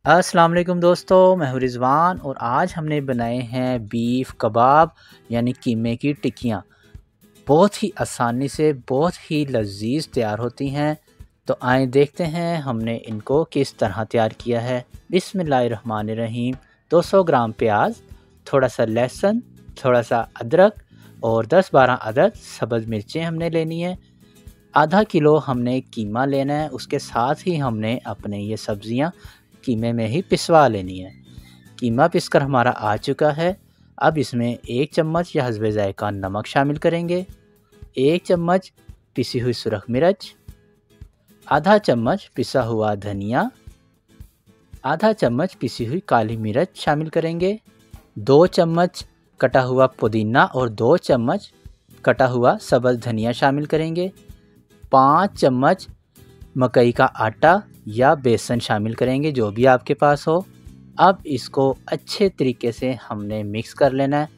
अस्सलाम वालेकुम दोस्तों, मैं हूं रिज़वान और आज हमने बनाए हैं बीफ कबाब यानी कीमे की टिक्कियाँ। बहुत ही आसानी से बहुत ही लजीज तैयार होती हैं। तो आए देखते हैं हमने इनको किस तरह तैयार किया है। बिस्मिल्लाहिर्रहमानिर्रहीम। 200 ग्राम प्याज, थोड़ा सा लहसुन, थोड़ा सा अदरक और 10-12 अदद सब्ज़ मिर्चें हमने लेनी है। आधा किलो हमने कीमा लेना है, उसके साथ ही हमने अपने ये सब्ज़ियाँ कीमे में ही पिसवा लेनी है। कीमा पिसकर हमारा आ चुका है। अब इसमें 1 चम्मच या हस्बे ज़ायक़ा नमक शामिल करेंगे, 1 चम्मच पिसी हुई सुरख मिर्च, आधा चम्मच पिसा हुआ धनिया, आधा चम्मच पिसी हुई काली मिर्च शामिल करेंगे, 2 चम्मच कटा हुआ पुदीना और 2 चम्मच कटा हुआ सब्ज़ धनिया शामिल करेंगे, 5 चम्मच मकई का आटा या बेसन शामिल करेंगे, जो भी आपके पास हो। अब इसको अच्छे तरीके से हमने मिक्स कर लेना है।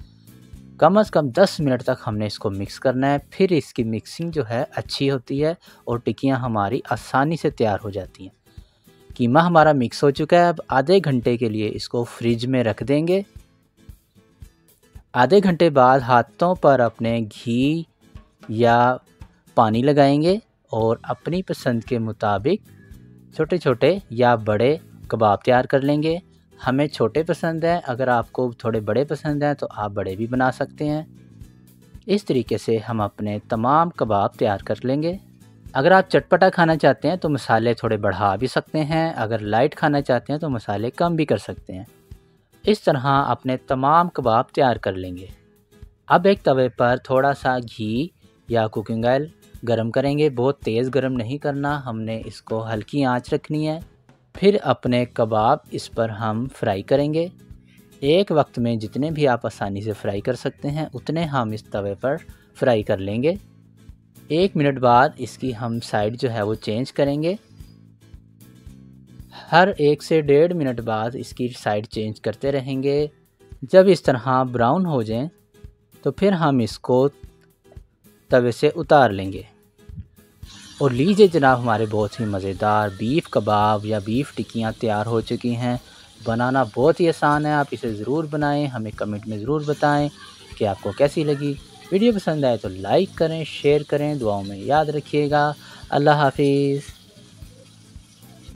कम से कम 10 मिनट तक हमने इसको मिक्स करना है। फिर इसकी मिक्सिंग जो है अच्छी होती है और टिक्कियाँ हमारी आसानी से तैयार हो जाती हैं। कीमा हमारा मिक्स हो चुका है। अब आधे घंटे के लिए इसको फ्रिज में रख देंगे। आधे घंटे बाद हाथों पर अपने घी या पानी लगाएंगे और अपनी पसंद के मुताबिक छोटे छोटे या बड़े कबाब तैयार कर लेंगे। हमें छोटे पसंद हैं, अगर आपको थोड़े बड़े पसंद हैं तो आप बड़े भी बना सकते हैं। इस तरीके से हम अपने तमाम कबाब तैयार कर लेंगे। अगर आप चटपटा खाना चाहते हैं तो मसाले थोड़े बढ़ा भी सकते हैं, अगर लाइट खाना चाहते हैं तो मसाले कम भी कर सकते हैं। इस तरह अपने तमाम कबाब तैयार कर लेंगे। अब एक तवे पर थोड़ा सा घी या कुकिंग ऑयल गरम करेंगे। बहुत तेज़ गरम नहीं करना, हमने इसको हल्की आंच रखनी है। फिर अपने कबाब इस पर हम फ्राई करेंगे। एक वक्त में जितने भी आप आसानी से फ्राई कर सकते हैं उतने हम इस तवे पर फ्राई कर लेंगे। 1 मिनट बाद इसकी हम साइड जो है वो चेंज करेंगे। हर 1 से 1.5 मिनट बाद इसकी साइड चेंज करते रहेंगे। जब इस तरह ब्राउन हो जाएं तो फिर हम इसको तवे से उतार लेंगे। और लीजिए जनाब, हमारे बहुत ही मज़ेदार बीफ कबाब या बीफ टिक्कियाँ तैयार हो चुकी हैं। बनाना बहुत ही आसान है, आप इसे ज़रूर बनाएं। हमें कमेंट में ज़रूर बताएं कि आपको कैसी लगी। वीडियो पसंद आए तो लाइक करें, शेयर करें, दुआओं में याद रखिएगा। अल्लाह हाफिज़।